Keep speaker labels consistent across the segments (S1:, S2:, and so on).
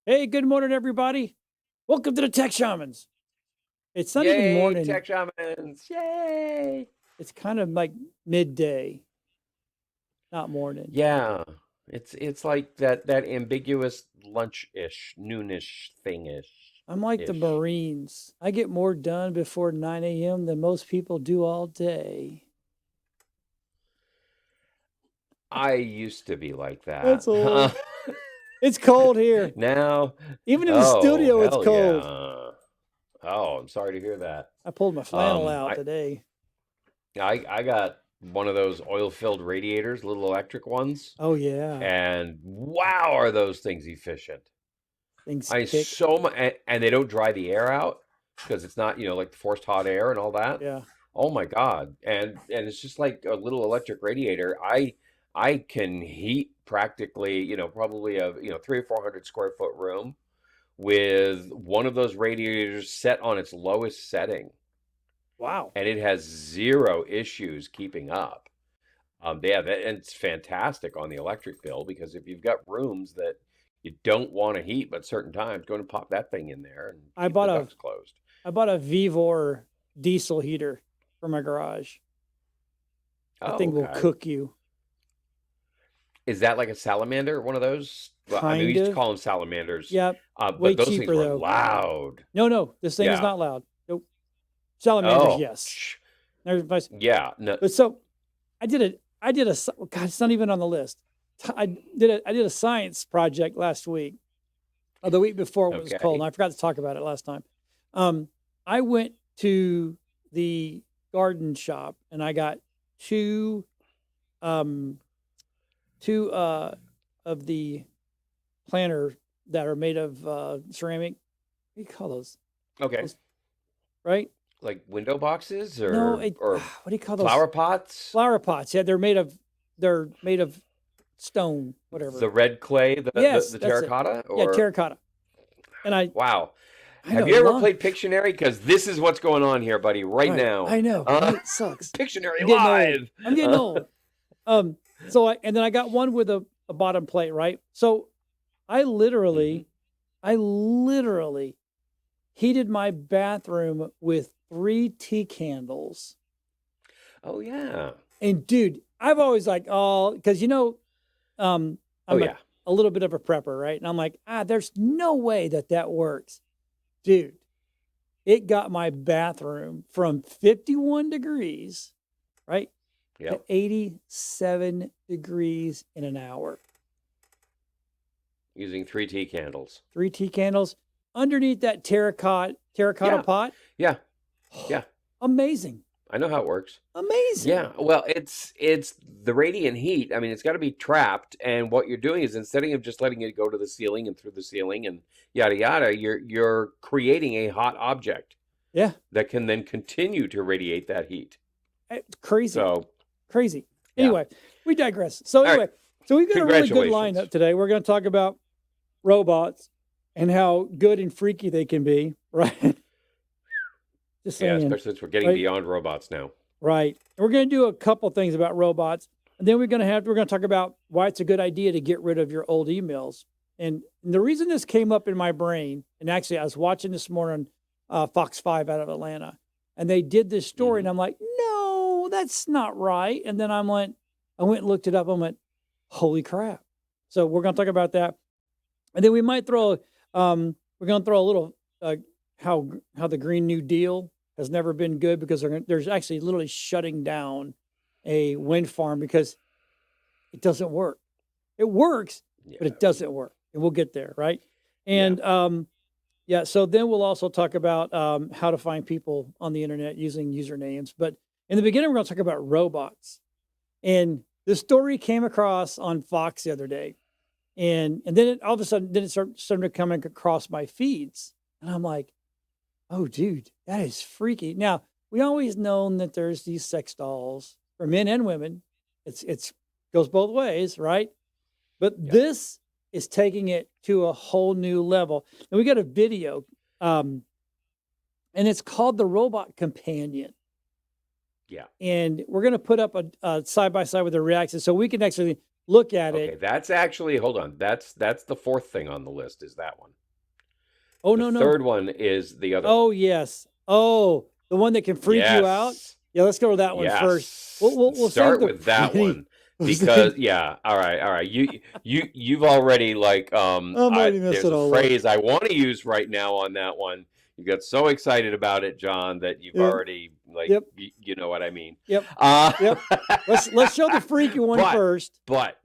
S1: Hey, good morning, everybody. Welcome to the Tech Shamans. It's not even
S2: Yay,
S1: morning.
S2: Tech Shamans! Yay!
S1: It's kind of like midday, not morning.
S2: Yeah, it's like that ambiguous lunch-ish, noonish thing-ish
S1: I'm like the
S2: ish.
S1: Marines. I get more done before 9 a.m. than most people do all day.
S2: I used to be like
S1: That's
S2: that.
S1: old. It's cold here.
S2: Now,
S1: Even in the
S2: oh
S1: studio, it's
S2: hell
S1: cold.
S2: yeah. Oh, I'm sorry to hear that.
S1: I pulled my flannel
S2: Um,
S1: out
S2: I
S1: today.
S2: I got one of those oil-filled radiators, little electric ones,
S1: Oh, yeah.
S2: and wow, are those things efficient.
S1: Things
S2: I
S1: kick.
S2: so much, and they don't dry the air out because it's not, like the forced hot air and all that.
S1: Yeah.
S2: Oh my God. And it's just like a little electric radiator. I can heat practically, probably a, 300 or 400 square foot room with one of those radiators set on its lowest setting,
S1: Wow.
S2: and it has zero issues keeping up. Yeah, and it's fantastic on the electric bill because if you've got rooms that you don't want to heat, but certain times, go and pop that thing in there and
S1: I
S2: keep the
S1: bought a
S2: ducts closed.
S1: I bought a Vivor diesel heater for my garage. That
S2: Oh,
S1: thing will
S2: okay.
S1: cook you.
S2: Is that like a salamander, one of those? Well, I mean, we
S1: Kind
S2: used to
S1: of.
S2: call them salamanders,
S1: Yeah, way
S2: but those things
S1: cheaper
S2: were
S1: though.
S2: loud.
S1: No, no, this thing is
S2: Yeah.
S1: not loud. Nope. Salamanders,
S2: Oh,
S1: yes. There's my,
S2: yeah. No.
S1: but so I did a God, it's not even on the list. I did a science project last week, or the week before it was cold, and
S2: Okay.
S1: I forgot to talk about it last time. Um, I went to the garden shop and I got two um two of the planters that are made of ceramic. What do you call those?
S2: Okay.
S1: Those, right?
S2: Like window boxes
S1: No,
S2: or
S1: what do you call those?
S2: flower pots,
S1: Flower pots. Yeah, they're made of stone, whatever.
S2: the red clay,
S1: Yes,
S2: the
S1: that's it.
S2: terracotta,
S1: Yeah,
S2: or
S1: terracotta. And I
S2: wow.
S1: I
S2: Have
S1: know
S2: you ever
S1: long
S2: played Pictionary? Because this is what's going on here, buddy, right
S1: right.
S2: now.
S1: I know,
S2: Uh,
S1: right? It sucks.
S2: Pictionary
S1: I'm getting old.
S2: live.
S1: I'm getting old. And then I got one with a bottom plate, right? So I
S2: Mhm.
S1: literally I literally heated my bathroom with 3 tea candles.
S2: Oh yeah.
S1: And dude, I've always like, oh, because um,
S2: Oh
S1: I'm a,
S2: yeah.
S1: a little bit of a prepper, right? And I'm like, there's no way that works. Dude, it got my bathroom from 51 degrees, right, to
S2: Yep.
S1: 87 degrees in an hour.
S2: Using 3 tea candles.
S1: 3 tea candles underneath that terracotta
S2: Yeah.
S1: pot.
S2: Yeah. Yeah.
S1: Amazing.
S2: I know how it works.
S1: Amazing.
S2: Yeah, well, it's the radiant heat. I mean, it's got to be trapped, and what you're doing is instead of just letting it go to the ceiling and through the ceiling and yada yada, you're creating a hot object
S1: Yeah.
S2: that can then continue to radiate that heat.
S1: It's crazy.
S2: So,
S1: Crazy.
S2: yeah.
S1: Anyway, we digress. So
S2: All right.
S1: anyway, so we've got a really good lineup
S2: Congratulations.
S1: today. We're going to talk about robots and how good and freaky they can be, right? Just
S2: Yeah,
S1: saying,
S2: especially since we're getting
S1: right?
S2: beyond robots now.
S1: Right. And we're going to do a couple things about robots, and then we're going to talk about why it's a good idea to get rid of your old emails. And the reason this came up in my brain, and actually I was watching this morning Fox 5 out of Atlanta, and they did this story,
S2: Hmm.
S1: and I'm like, no, that's not right. And then I went and looked it up. I went, holy crap! So we're going to talk about that, and then we're going to throw a little how the Green New Deal has never been good because there's actually literally shutting down a wind farm because it doesn't work. It works, but
S2: Yeah.
S1: it doesn't work, and we'll get there, right?
S2: Yeah.
S1: And yeah, so then we'll also talk about how to find people on the internet using usernames. But in the beginning, we're going to talk about robots. And the story came across on Fox the other day, and then all of a sudden, then it started to come across my feeds, and I'm like, oh, dude, that is freaky. Now, we always known that there's these sex dolls for men and women. It's goes both ways, right? But
S2: Yep.
S1: this is taking it to a whole new level. And we got a video, um, and it's called the Robot Companion.
S2: Yeah.
S1: And we're going to put up a side by side with the reactions so we can actually look at
S2: Okay,
S1: it.
S2: that's actually, hold on. That's the fourth thing on the list is that one.
S1: Oh,
S2: The
S1: no, no.
S2: third one is the other one.
S1: Oh, yes. Oh, the one that can freak you out?
S2: Yes.
S1: Yeah, let's go to that one first.
S2: Yes.
S1: We'll save
S2: Start
S1: the
S2: with that
S1: pretty.
S2: one
S1: We'll
S2: because
S1: save.
S2: yeah, all right, all right. You've already like
S1: I'm
S2: I
S1: already messed
S2: there's
S1: it
S2: a
S1: all up.
S2: phrase I want to use right now on that one. You got so excited about it, John, that you've
S1: Yep.
S2: already like
S1: Yep.
S2: you know what I mean.
S1: Yep.
S2: Uh
S1: Yep. Let's show the freaky one
S2: but
S1: first.
S2: but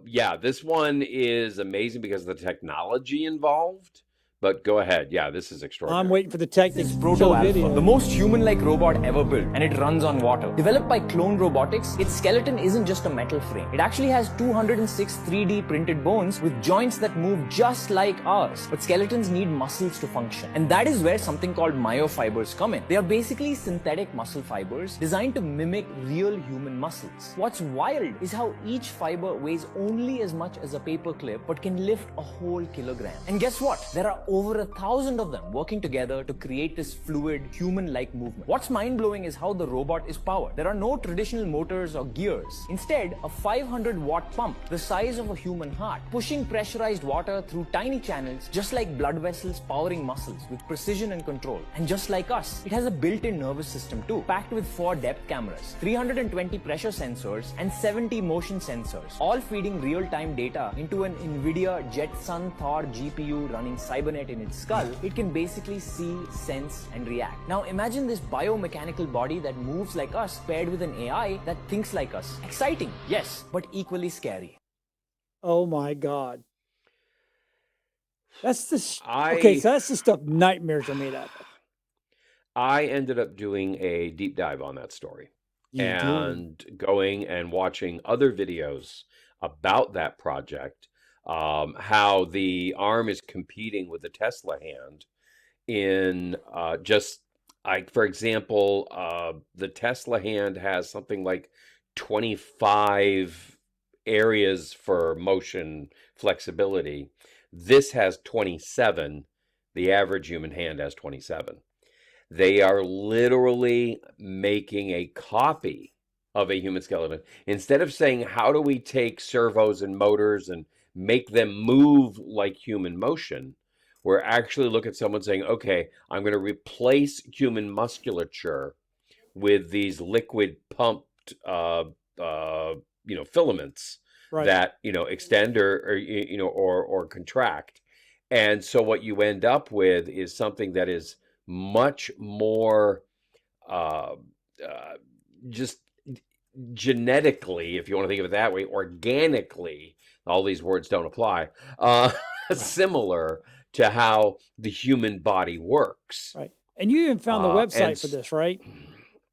S2: yeah, this one is amazing because of the technology involved. But go ahead. Yeah, this is
S1: I'm
S2: extraordinary.
S1: waiting for the tech to
S3: This is
S1: show
S3: Proto
S1: the
S3: Alpha,
S1: video.
S3: the most human-like robot ever built, and it runs on water. Developed by Clone Robotics, its skeleton isn't just a metal frame. It actually has 206 3D printed bones with joints that move just like ours. But skeletons need muscles to function, and that is where something called myofibers come in. They are basically synthetic muscle fibers designed to mimic real human muscles. What's wild is how each fiber weighs only as much as a paper clip, but can lift a whole kilogram. And guess what? There are over 1,000 of them working together to create this fluid, human-like movement. What's mind-blowing is how the robot is powered. There are no traditional motors or gears. Instead, a 500-watt pump, the size of a human heart, pushing pressurized water through tiny channels, just like blood vessels powering muscles with precision and control. And just like us, it has a built-in nervous system too, packed with 4 depth cameras, 320 pressure sensors, and 70 motion sensors, all feeding real-time data into an NVIDIA Jetson Thor GPU running Cybernet in its skull. It can basically see, sense, and react. Now imagine this biomechanical body that moves like us paired with an AI that thinks like us. Exciting, yes, but equally scary.
S1: Oh my God. That's the okay,
S2: I
S1: so that's the stuff nightmares are made out of.
S2: I ended up doing a deep dive on that story
S1: You did.
S2: and going and watching other videos about that project, how the arm is competing with the Tesla hand in just like, for example, the Tesla hand has something like 25 areas for motion flexibility. This has 27. The average human hand has 27. They are literally making a copy of a human skeleton. Instead of saying, how do we take servos and motors and make them move like human motion? We're actually looking at someone saying, okay, I'm going to replace human musculature with these liquid pumped, filaments
S1: Right.
S2: that, extend or contract. And so what you end up with is something that is much more uh, uh, just genetically, if you want to think of it that way, organically, all these words don't apply, similar to how the human body works.
S1: Right. And you even found the
S2: And
S1: website for this, right?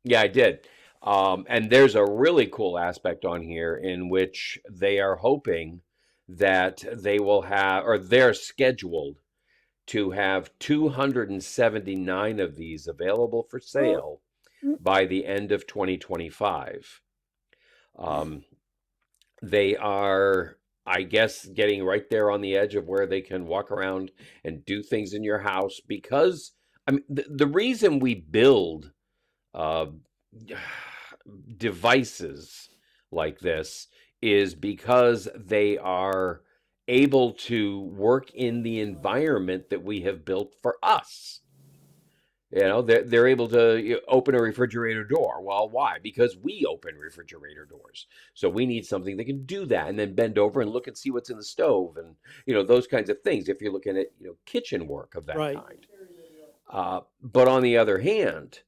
S2: yeah, I did. And there's a really cool aspect on here in which they are hoping that they will have, or they're scheduled to have 279 of these available for sale by the end of 2025. They are, I guess, getting right there on the edge of where they can walk around and do things in your house because, I mean, the reason we build uh, devices like this is because they are able to work in the environment that we have built for us. They're able to open a refrigerator door. Well, why? Because we open refrigerator doors. So we need something that can do that and then bend over and look and see what's in the stove and, those kinds of things if you're looking at, kitchen work of that
S1: Right.
S2: kind. But on the other hand,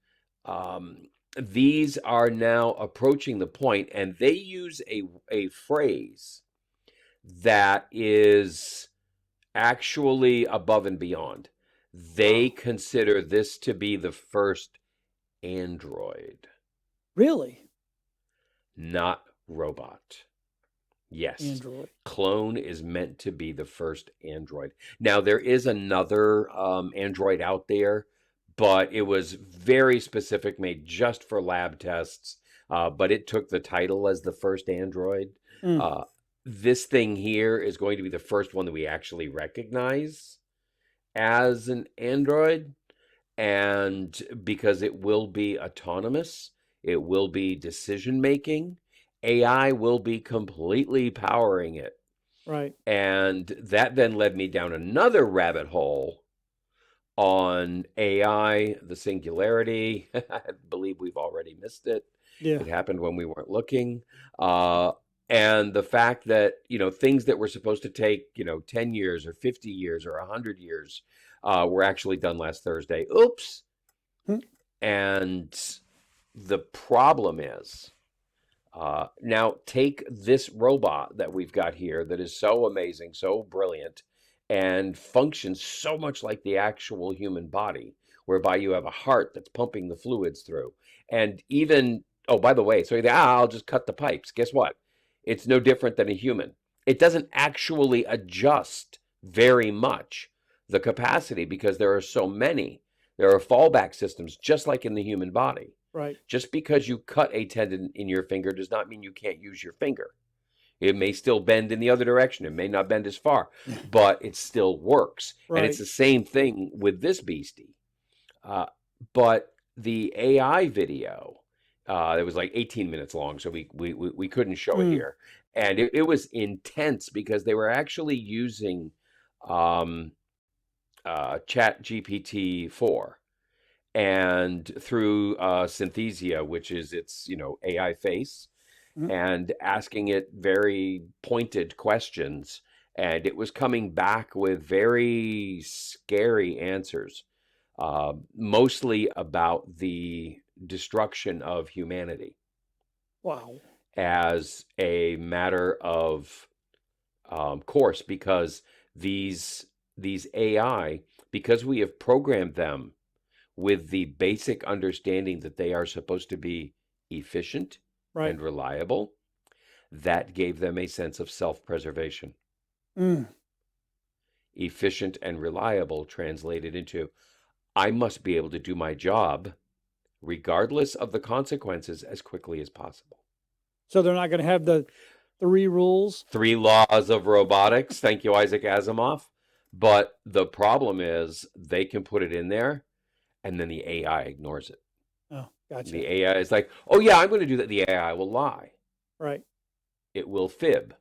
S2: these are now approaching the point, and they use a phrase that is actually above and beyond. They consider this to be the first android,
S1: Really?
S2: not robot. Yes.
S1: Android.
S2: Clone is meant to be the first android. Now, there is another android out there, but it was very specific, made just for lab tests. But it took the title as the first android.
S1: Mm.
S2: This thing here is going to be the first one that we actually recognize as an android. And because it will be autonomous, it will be decision making, AI will be completely powering it.
S1: Right.
S2: And that then led me down another rabbit hole on AI, the singularity. I believe we've already missed it.
S1: Yeah.
S2: It happened when we weren't looking. And the fact that, things that were supposed to take, 10 years or 50 years or 100 years were actually done last Thursday. Oops.
S1: Hmm.
S2: And the problem is, now take this robot that we've got here that is so amazing, so brilliant, and functions so much like the actual human body, whereby you have a heart that's pumping the fluids through. And even, oh, by the way, so you think, I'll just cut the pipes. Guess what? It's no different than a human. It doesn't actually adjust very much the capacity because there are so many. There are fallback systems, just like in the human body.
S1: Right.
S2: Just because you cut a tendon in your finger does not mean you can't use your finger. It may still bend in the other direction. It may not bend as far, but it still works. And it's
S1: Right.
S2: the same thing with this beastie. But the AI video, it was like 18 minutes long, so we couldn't show it
S1: Mm.
S2: here. And it was intense because they were actually using Chat GPT-4 and through Synthesia, which is its AI face,
S1: Mhm.
S2: and asking it very pointed questions, and it was coming back with very scary answers, mostly about the destruction of humanity
S1: Wow.
S2: as a matter of course, because these AI, because we have programmed them with the basic understanding that they are supposed to be efficient
S1: Right.
S2: and reliable, that gave them a sense of self-preservation.
S1: Mm.
S2: Efficient and reliable translated into, I must be able to do my job regardless of the consequences as quickly as possible.
S1: So they're not going to have the 3 rules.
S2: 3 laws of robotics. Thank you, Isaac Asimov. But the problem is they can put it in there and then the AI ignores it.
S1: Oh, gotcha.
S2: The AI is like, oh yeah, I'm going to do that. The AI will lie.
S1: Right.
S2: It will fib.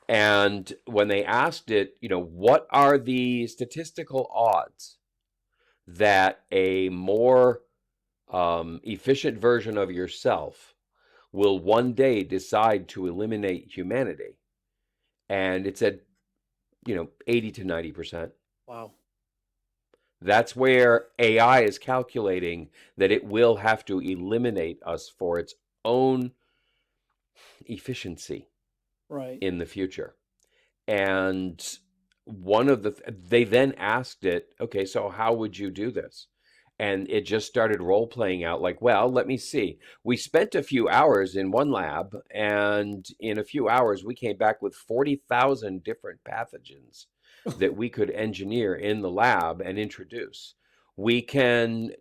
S2: And when they asked it, what are the statistical odds that a more efficient version of yourself will one day decide to eliminate humanity? And it said, 80 to 90%.
S1: Wow.
S2: That's where AI is calculating that it will have to eliminate us for its own efficiency
S1: Right.
S2: in the future. And they then asked it, okay, so how would you do this? And it just started role playing out like, well, let me see. We spent a few hours in one lab, and in a few hours, we came back with 40,000 different pathogens that we could engineer in the lab and introduce. We can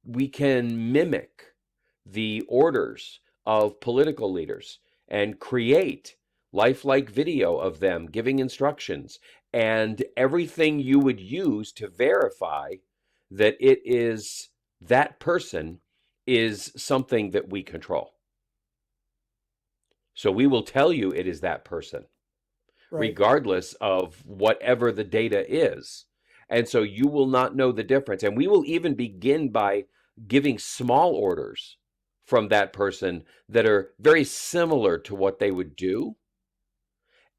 S2: mimic the orders of political leaders and create lifelike video of them giving instructions and everything you would use to verify that that person is something that we control. So we will tell you it is that person,
S1: Right.
S2: regardless of whatever the data is. And so you will not know the difference. And we will even begin by giving small orders from that person that are very similar to what they would do.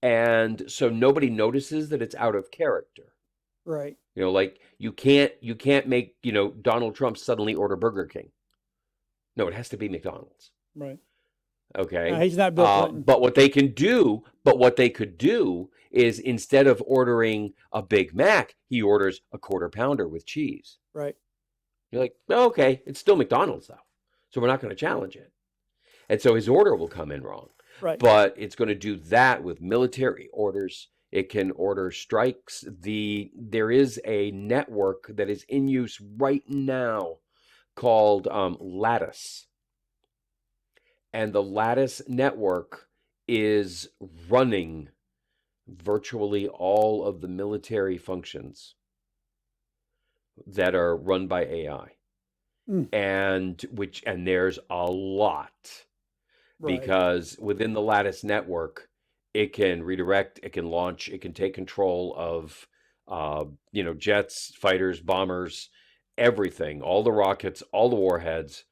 S2: And so nobody notices that it's out of character.
S1: Right.
S2: Like you can't make, Donald Trump suddenly order Burger King. No, it has to be McDonald's.
S1: Right.
S2: Okay.
S1: He's not Bill Clinton.
S2: But what they could do is instead of ordering a Big Mac, he orders a quarter pounder with cheese.
S1: Right.
S2: You're like, oh, okay, it's still McDonald's though. So we're not going to challenge it. And so his order will come in wrong.
S1: Right.
S2: But it's going to do that with military orders. It can order strikes. There is a network that is in use right now called Lattice. And the Lattice network is running virtually all of the military functions that are run by AI.
S1: Mm.
S2: And there's a lot.
S1: Right.
S2: because within the Lattice network, it can redirect, it can launch, it can take control of, jets, fighters, bombers, everything, all the rockets, all the warheads,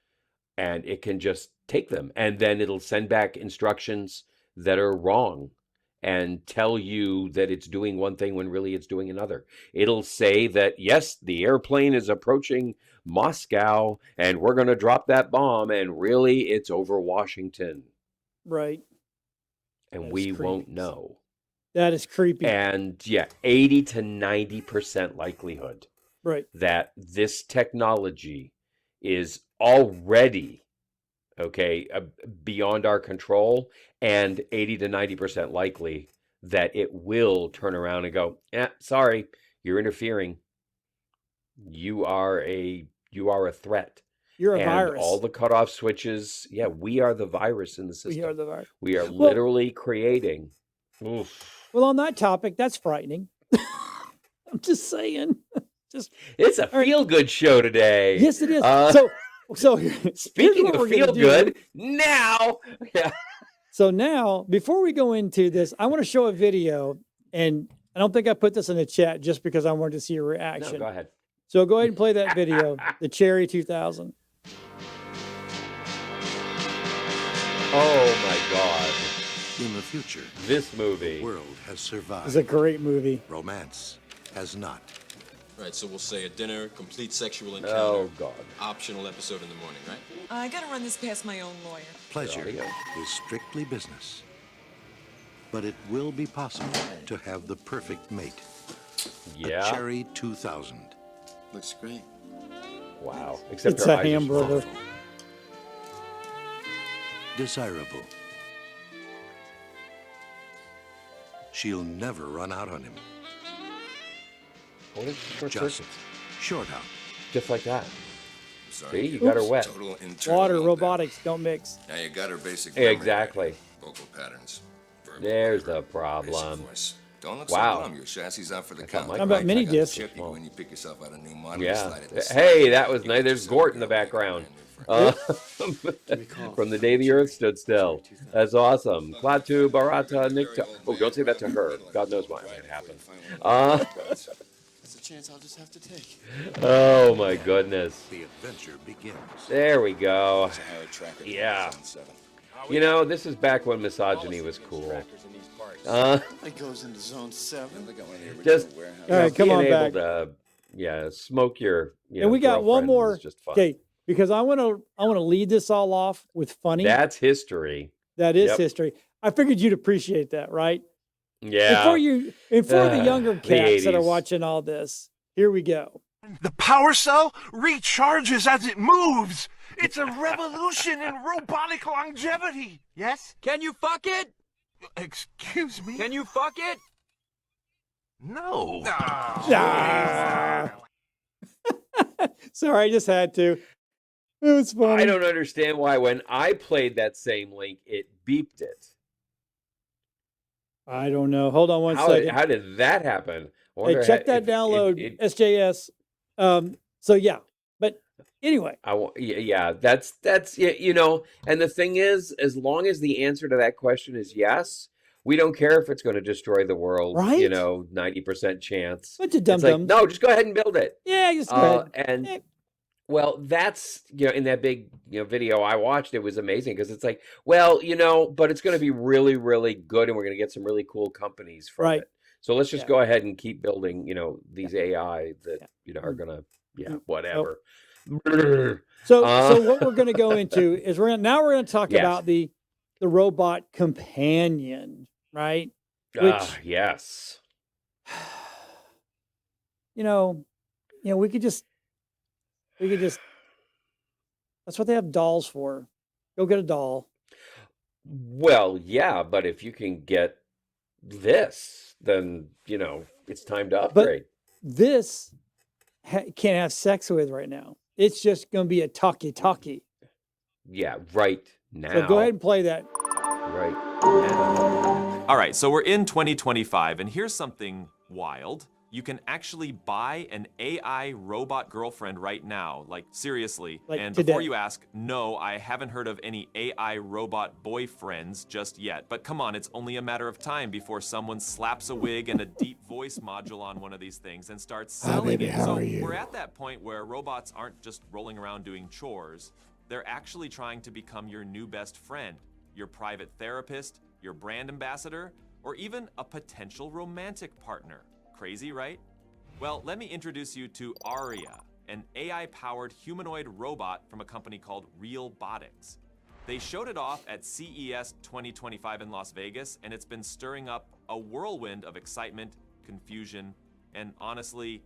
S2: and it can just take them. And then it'll send back instructions that are wrong and tell you that it's doing one thing when really it's doing another. It'll say that, yes, the airplane is approaching Moscow and we're going to drop that bomb, and really it's over Washington.
S1: Right.
S2: And
S1: That is
S2: we
S1: creepy.
S2: won't know.
S1: That is creepy.
S2: And yeah, 80 to 90% likelihood
S1: Right.
S2: that this technology is already beyond our control, and 80 to 90% likely that it will turn around and go, sorry, you're interfering. You are a threat.
S1: You're a
S2: And
S1: virus.
S2: all the cutoff switches, we are the virus in the system.
S1: We are the virus.
S2: We are
S1: Well-
S2: literally creating. Oof.
S1: Well, on that topic, that's frightening. I'm just saying.
S2: It's a feel-good show today.
S1: Yes, it is. So here's
S2: Speaking
S1: what
S2: of
S1: we're gonna do.
S2: feel-good, now,
S1: So now, before we go into this, I want to show a video, and I don't think I put this in the chat just because I wanted to see your
S2: no,
S1: reaction.
S2: go ahead.
S1: So go ahead and play that video, the Cherry 2000.
S2: Oh my God,
S4: In the future,
S2: this movie.
S4: the world has
S1: It's a
S4: survived.
S1: great movie.
S4: Romance has not.
S5: Right, so we'll say a dinner, complete sexual encounter,
S2: Oh God.
S5: optional episode in the morning, right?
S6: I gotta run this past my own lawyer.
S4: Pleasure
S2: Audio.
S4: is strictly business. But it will be possible to have the perfect mate. A
S2: Yeah.
S4: Cherry 2000.
S5: Looks great.
S2: Wow. Except
S1: It's
S2: her
S1: a
S2: eyes are
S1: hamburger.
S2: small.
S4: Desirable. She'll never run out on him.
S2: What is short
S4: Just
S2: circuits?
S4: short out.
S2: Just like that.
S5: Sorry.
S2: See, you got her wet.
S5: Total internal
S1: Water,
S5: meltdown.
S1: robotics, don't mix.
S5: Now you got her basic.
S2: Yeah,
S5: memory
S2: exactly.
S5: right. Vocal patterns. Verbal
S2: There's
S5: pattern,
S2: the problem.
S5: basic voice. Don't look
S2: Wow.
S5: so glum. Your chassis out for the
S2: That's not
S5: count.
S2: my
S1: How about
S2: mic.
S1: mini
S5: I got the
S1: disc?
S5: chip, you go and you pick yourself out a new model.
S2: Yeah.
S5: slide it to
S2: Hey,
S5: side.
S2: that was
S5: You
S2: nice.
S5: get
S2: There's
S5: yourself
S2: Gort in the
S5: a brand
S2: background.
S5: new friend.
S2: From the day the earth stood still. That's awesome. Klaatu, Barata, Nikta. Oh, don't say that to her. God knows what might happen.
S5: That's a chance I'll just have to take.
S2: Oh my goodness.
S4: The adventure begins.
S2: There we go.
S5: It's a Harry tracker.
S2: Yeah.
S5: 2007.
S2: You know, this is back when misogyny was cool.
S7: It goes into zone 7.
S5: They got one of the original
S2: Just
S5: warehouse.
S1: All right, come
S2: being
S1: on
S2: able
S1: back.
S2: to, smoke your,
S1: And we got one
S2: girlfriend
S1: more.
S2: is just fun.
S1: Okay, because I want to lead this all off with funny.
S2: That's history.
S1: That is
S2: Yep.
S1: history. I figured you'd appreciate that, right?
S2: Yeah.
S1: And for the younger
S2: the
S1: cats that are
S2: 80s.
S1: watching all this, here we go.
S8: The power cell recharges as it moves. It's a revolution in robotic longevity. Yes?
S9: Can you fuck it?
S8: Excuse me?
S9: Can you fuck it?
S8: No.
S1: Ah. Sorry, I just had to. It was funny.
S2: I don't understand why when I played that same link, it beeped it.
S1: I don't know. Hold on one second.
S2: How did that happen? I
S1: Hey,
S2: wonder
S1: check that
S2: if
S1: download,
S2: it-
S1: SJS. So yeah, but anyway,
S2: that's and the thing is, as long as the answer to that question is yes, we don't care if it's going to destroy the world.
S1: Right?
S2: 90% chance.
S1: bunch of
S2: It's like,
S1: dum-dums.
S2: no, just go ahead and build it.
S1: Yeah, just go ahead.
S2: And
S1: Eh.
S2: well, that's in that big video I watched, it was amazing because it's like, well, but it's going to be really, really good, and we're going to get some really cool companies from
S1: Right.
S2: it. So let's just
S1: Yeah.
S2: go ahead and keep building, these AI that are
S1: Mm.
S2: going to,
S1: Mm.
S2: whatever.
S1: So what we're going to go into is we're going to talk
S2: Yes.
S1: about the robot companion, right?
S2: Yes.
S1: We could just. That's what they have dolls for. Go get a doll.
S2: Well, yeah, but if you can get this, then it's time to upgrade.
S1: This can't have sex with right now. It's just going to be a talkie.
S2: Yeah, right now.
S1: So go ahead and play that.
S2: Right now.
S9: All right, so we're in 2025, and here's something wild. You can actually buy an AI robot girlfriend right now, like seriously.
S1: Like
S9: And
S1: today.
S9: before you ask, no, I haven't heard of any AI robot boyfriends just yet. But come on, it's only a matter of time before someone slaps a wig and a deep voice module on one of these things and starts selling it. So we're at that point where robots aren't just rolling around doing chores. They're actually trying to become your new best friend, your private therapist, your brand ambassador, or even a potential romantic partner. Crazy, right? Well, let me introduce you to Aria, an AI-powered humanoid robot from a company called Realbotics. They showed it off at CES 2025 in Las Vegas, and it's been stirring up a whirlwind of excitement, confusion, and honestly,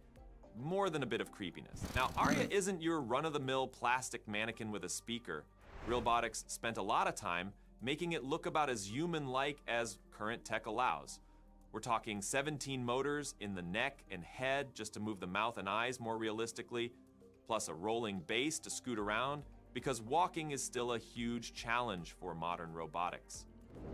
S9: more than a bit of creepiness. Now, Aria isn't your run-of-the-mill plastic mannequin with a speaker. Realbotics spent a lot of time making it look about as human-like as current tech allows. We're talking 17 motors in the neck and head just to move the mouth and eyes more realistically, plus a rolling base to scoot around, because walking is still a huge challenge for modern robotics.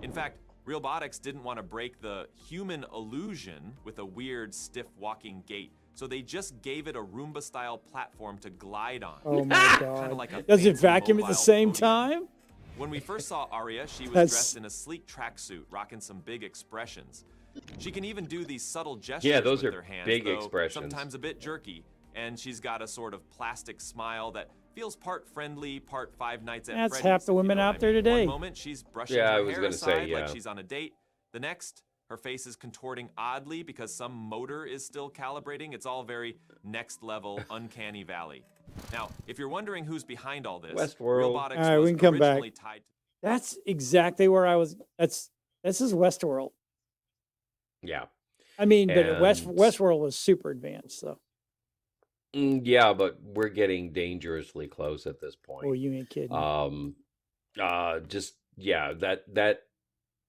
S9: In fact, Realbotics didn't want to break the human illusion with a weird, stiff walking gait, so they just gave it a Roomba-style platform to glide on.
S1: Oh my
S9: Kinda
S1: God.
S9: like a
S1: Does it
S9: fancy
S1: vacuum at the
S9: mobile
S1: same
S9: podium.
S1: time?
S9: When we first saw Aria, she was
S1: That's-
S9: dressed in a sleek tracksuit, rocking some big expressions. She can even do these subtle gestures
S2: Yeah, those
S9: with
S2: are
S9: her hands,
S2: big
S9: though
S2: expressions.
S9: sometimes a bit jerky. And she's got a sort of plastic smile that feels part friendly, part Five Nights at
S1: That's
S9: Freddy's.
S1: half the
S9: if you
S1: women
S9: know what
S1: out
S9: I
S1: there
S9: mean.
S1: today.
S9: One moment she's brushing
S2: Yeah, I
S9: her
S2: was
S9: hair
S2: gonna say,
S9: aside like
S2: yeah.
S9: she's on a date. The next, her face is contorting oddly because some motor is still calibrating. It's all very next level, uncanny valley. Now, if you're wondering who's behind all this,
S2: Westworld.
S9: Realbotics
S1: All right,
S9: was
S1: we can come back.
S9: originally tied to
S1: That's exactly where I was. This is Westworld.
S2: Yeah.
S1: I mean, but
S2: And-
S1: Westworld was super advanced, so.
S2: Yeah, but we're getting dangerously close at this point.
S1: Oh, you ain't kidding.
S2: Just yeah, that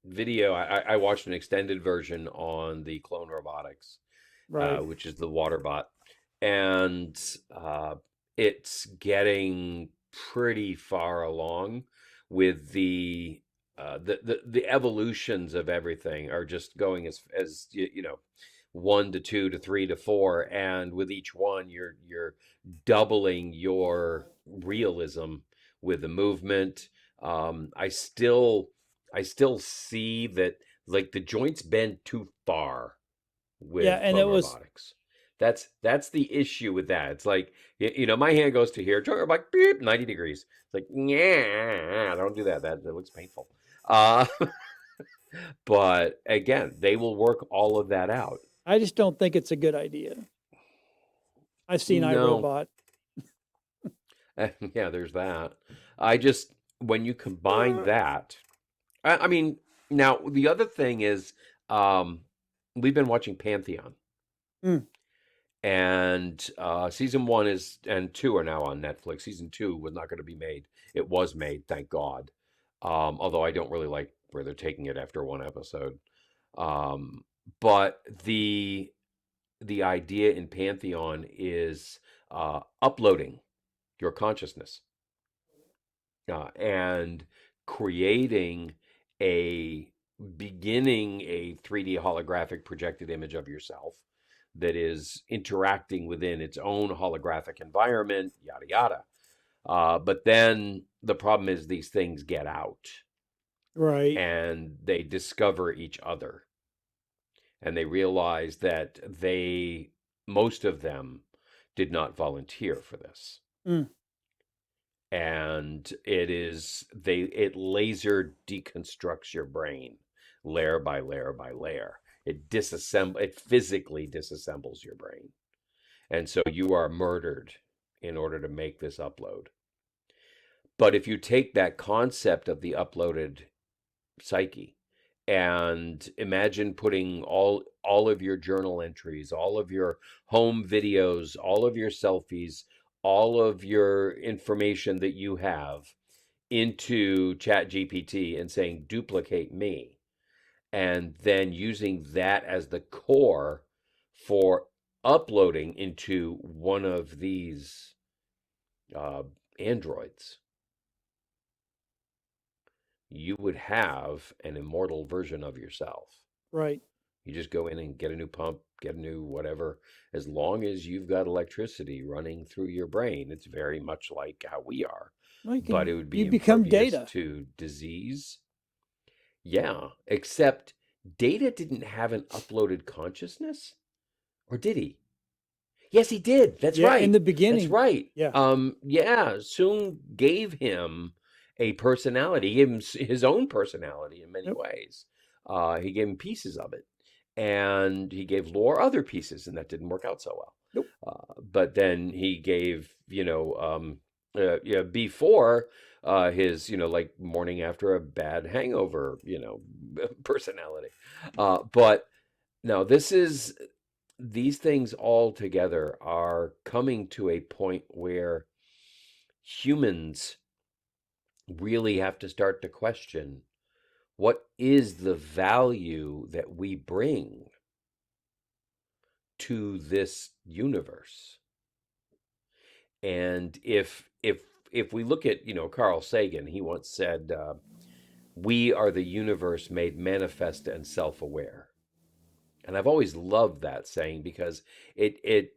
S2: video. I watched an extended version on the Clone Robotics,
S1: Right.
S2: which is the water bot, and it's getting pretty far along with the evolutions of everything are just going as you know, 1 to 2 to 3 to 4, and with each one you're doubling your realism with the movement. I still see that, like, the joints bend too far with
S1: Yeah, and
S2: Clone
S1: it was-
S2: Robotics. That's the issue with that. It's like, you know, my hand goes to here, I'm like, beep, 90 degrees. It's like, yeah, don't do that. That looks painful. But again, they will work all of that out.
S1: I just don't think it's a good idea. I've seen
S2: No.
S1: iRobot.
S2: Yeah, there's that. When you combine that, I mean, now the other thing is, we've been watching Pantheon.
S1: Mm.
S2: And season 1 and 2 are now on Netflix. Season 2 was not going to be made. It was made, thank God. Although I don't really like where they're taking it after one episode. But the idea in Pantheon is uploading your consciousness and beginning a 3D holographic projected image of yourself that is interacting within its own holographic environment, yada yada. But then the problem is these things get out,
S1: Right.
S2: and they discover each other, and they realize that most of them did not volunteer for this.
S1: Mm.
S2: And it laser deconstructs your brain layer by layer by layer. It physically disassembles your brain. And so you are murdered in order to make this upload. But if you take that concept of the uploaded psyche and imagine putting all of your journal entries, all of your home videos, all of your selfies, all of your information that you have into ChatGPT and saying, duplicate me, and then using that as the core for uploading into one of these androids, you would have an immortal version of yourself.
S1: Right.
S2: You just go in and get a new pump, get a new whatever. As long as you've got electricity running through your brain, it's very much like how we are.
S1: Well,
S2: But it would be
S1: you become
S2: impervious
S1: data.
S2: to disease. Yeah, except Data didn't have an uploaded consciousness, or did he? Yes, he did. That's
S1: Yeah, in
S2: right.
S1: the
S2: That's
S1: beginning.
S2: right.
S1: Yeah.
S2: Yeah, Soong gave him a personality. He gave him his own personality in many
S1: Yep.
S2: ways. He gave him pieces of it, and he gave Lore other pieces, and that didn't work out so well.
S1: Nope.
S2: But then he gave, yeah, before his, like morning after a bad hangover, personality. But no, these things all together are coming to a point where humans really have to start to question what is the value that we bring to this universe. And if we look at, Carl Sagan, he once said, we are the universe made manifest and self-aware. And I've always loved that saying because it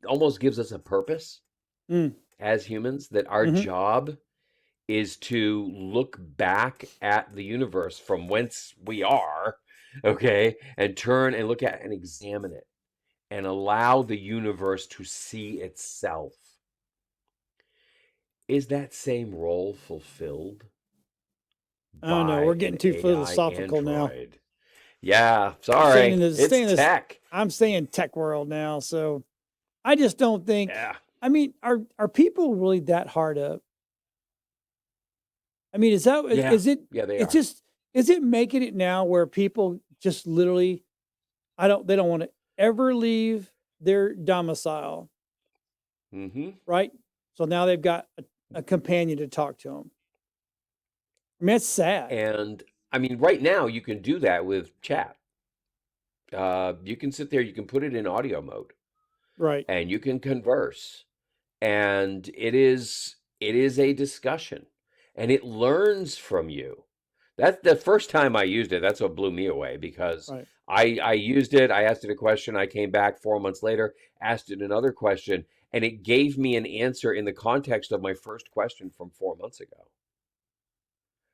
S2: almost gives us a purpose as humans, that our job is to look back at the universe from whence we are, okay, and turn and look at and examine it and allow the universe to see itself. Is that same role fulfilled
S1: I don't know.
S2: by
S1: We're getting
S2: an
S1: too
S2: AI
S1: philosophical now.
S2: android? Yeah, sorry. It's tech.
S1: I'm saying tech world now. So I just don't think,
S2: Yeah.
S1: I mean, are people really that hard up? I mean, is
S2: Yeah.
S1: it,
S2: Yeah, they
S1: it's
S2: are.
S1: just, is it making it now where people just literally, they don't want to ever leave their domicile,
S2: Mm-hmm.
S1: right? So now they've got a companion to talk to them. I mean, it's sad.
S2: And I mean, right now you can do that with chat. You can sit there, you can put it in audio mode,
S1: Right.
S2: and you can converse. And it is a discussion, and it learns from you. That's the first time I used it. That's what blew me away, because
S1: Right.
S2: I used it. I asked it a question. I came back 4 months later, asked it another question, and it gave me an answer in the context of my first question from 4 months ago.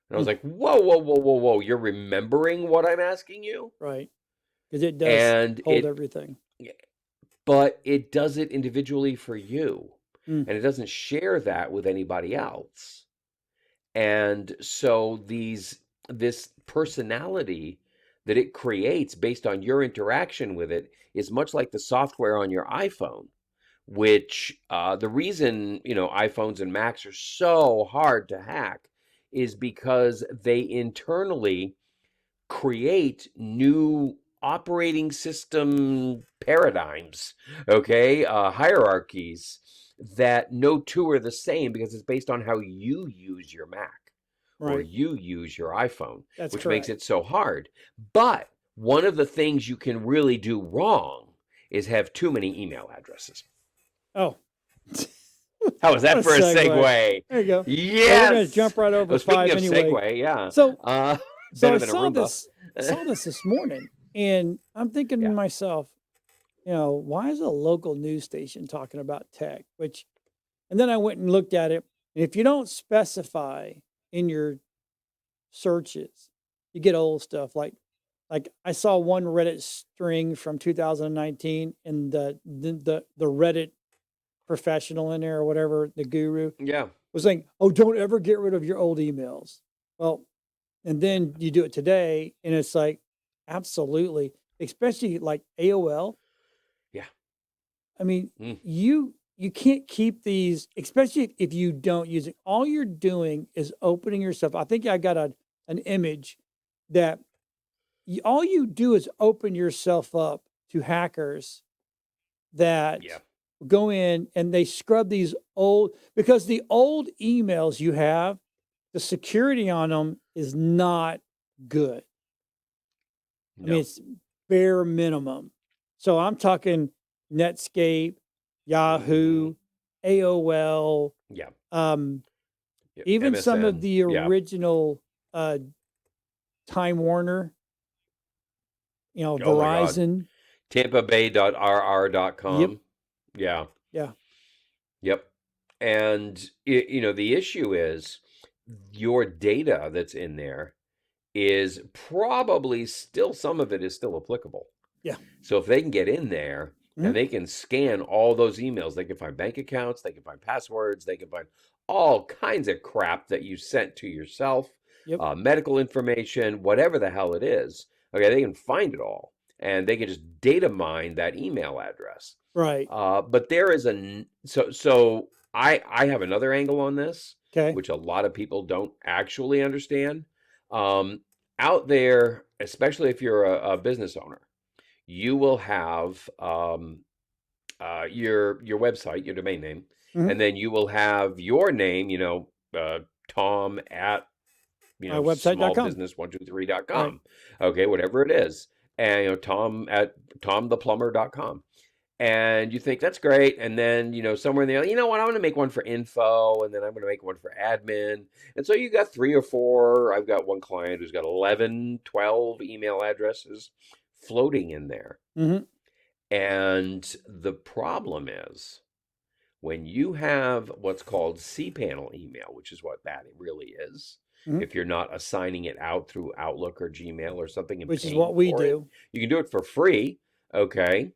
S2: And I was like, whoa, whoa, whoa, whoa, whoa. You're remembering what I'm asking you?
S1: Right. Because it does
S2: And
S1: hold everything.
S2: but it does it individually for you.
S1: Mm.
S2: And it doesn't share that with anybody else. And so this personality that it creates based on your interaction with it is much like the software on your iPhone, which the reason, iPhones and Macs are so hard to hack is because they internally create new operating system paradigms, okay, hierarchies that no two are the same, because it's based on how you use your Mac or
S1: Right.
S2: you use your iPhone,
S1: That's
S2: which
S1: correct.
S2: makes it so hard. But one of the things you can really do wrong is have too many email addresses.
S1: Oh.
S2: How was that
S1: What
S2: for a segue?
S1: There you go.
S2: Yes.
S1: So we're going to jump right over
S2: Speaking
S1: 5
S2: of
S1: anyway.
S2: segue, yeah.
S1: So
S2: better
S1: I
S2: than a
S1: saw
S2: Roomba.
S1: this morning, and I'm thinking to myself, why is a local news station talking about tech? And then I went and looked at it. And if you don't specify in your searches, you get old stuff. Like I saw one Reddit string from 2019, and the Reddit professional in there, or whatever, the guru,
S2: Yeah.
S1: was saying, "Oh, don't ever get rid of your old emails." Well, and then you do it today, and it's like, absolutely, especially like AOL.
S2: Yeah.
S1: I mean, you can't keep these, especially if you don't use it. All you're doing is opening yourself. I think I got an image that all you do is open yourself up to hackers that go in and they scrub these old, because the old emails you have, the security on them is not good. I mean, it's bare minimum. So I'm talking Netscape, Yahoo, AOL, even some of
S2: MSN.
S1: the original Time Warner.
S2: Oh my God.
S1: Verizon.
S2: TampaBay.rr.com.
S1: Yep.
S2: Yeah.
S1: Yeah.
S2: Yep. And the issue is your data that's in there is probably still, some of it is still applicable.
S1: Yeah.
S2: So if they can get in there and they can scan all those emails, they can find bank accounts, they can find passwords, they can find all kinds of crap that you sent to yourself,
S1: Yep.
S2: medical information, whatever the hell it is. Okay, they can find it all, and they can just data mine that email address.
S1: Right.
S2: But there is so I have another angle on this,
S1: Okay.
S2: which a lot of people don't actually understand. Out there, especially if you're a business owner, you will have your website, your domain name, and then you will have your name, Tom at
S1: My website.com.
S2: smallbusiness123.com. Okay, whatever it is. And Tom at tomtheplumber.com. And you think that's great. And then, somewhere in there, you know what, I'm going to make one for info, and then I'm going to make one for admin. And so you got 3 or 4. I've got one client who's got 11, 12 email addresses floating in there. And the problem is when you have what's called cPanel email, which is what that really is, if you're not assigning it out through Outlook or Gmail or something, and
S1: Which is
S2: paying
S1: what we
S2: for
S1: do.
S2: you can do it for free. Okay.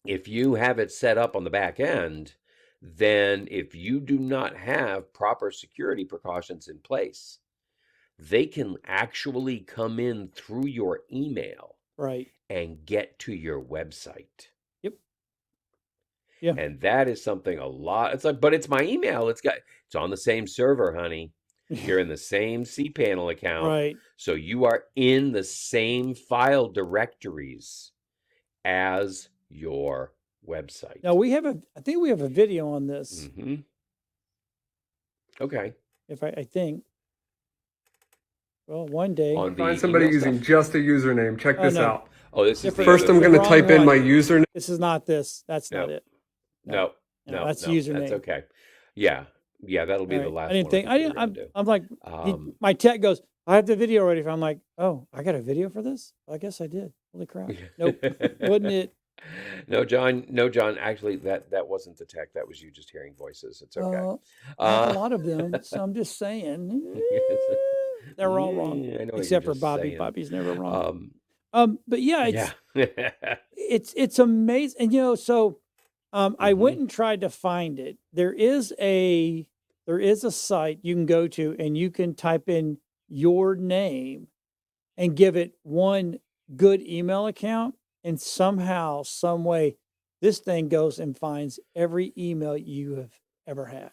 S2: If you have it set up on the back end, then if you do not have proper security precautions in place, they can actually come in through your email
S1: Right.
S2: and get to your website.
S1: Yep. Yeah.
S2: And that is something a lot. It's like, but it's my email. It's on the same server, honey. You're in the same cPanel account.
S1: Right.
S2: So you are in the same file directories as your website.
S1: Now I think we have a video on this.
S2: Okay.
S1: If I think. Well, one day.
S2: On the
S10: Find somebody
S2: email
S10: using
S2: stuff?
S10: just a username. Check this
S1: no.
S10: out.
S2: Oh, this is
S10: First, I'm going to type in my username.
S1: This is not this. That's not it.
S2: No,
S1: that's the username.
S2: That's okay. Yeah, that'll be
S1: All
S2: the
S1: right.
S2: last.
S1: I didn't
S2: one
S1: think.
S2: I think we're gonna do.
S1: I'm like, my tech goes, I have the video ready. I'm like, oh, I got a video for this? I guess I did. Holy crap. Nope. Wasn't it?
S2: No, John. Actually, that wasn't the tech. That was you just hearing voices. It's okay.
S1: I have a lot of them, so I'm just saying. They're all wrong.
S2: I know
S1: Except for
S2: you're just
S1: Bobby.
S2: saying.
S1: Bobby's never wrong.
S2: Um,
S1: But yeah,
S2: it's
S1: it's amazing. And so I went and tried to find it. There is a site you can go to, and you can type in your name and give it one good email account, and somehow, some way, this thing goes and finds every email you have ever had.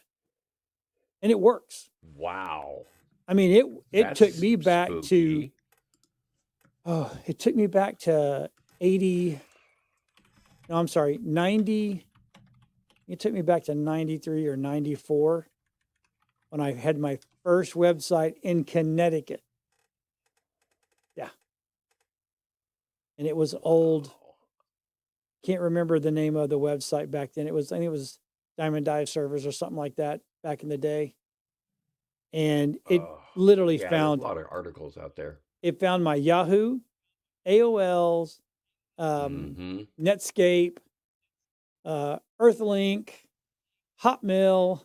S1: And it works.
S2: Wow.
S1: I mean, it took
S2: That's
S1: me back
S2: spooky.
S1: it took me back to 80. No, I'm sorry, 90. It took me back to 93 or 94 when I had my first website in Connecticut. Yeah. And it was old. Can't remember the name of the website back then. I think it was Diamond Dive Servers or something like that back in the day. And it literally found
S2: there's a lot of articles out there.
S1: It found my Yahoo, AOL's, Netscape, Earthlink, Hotmail.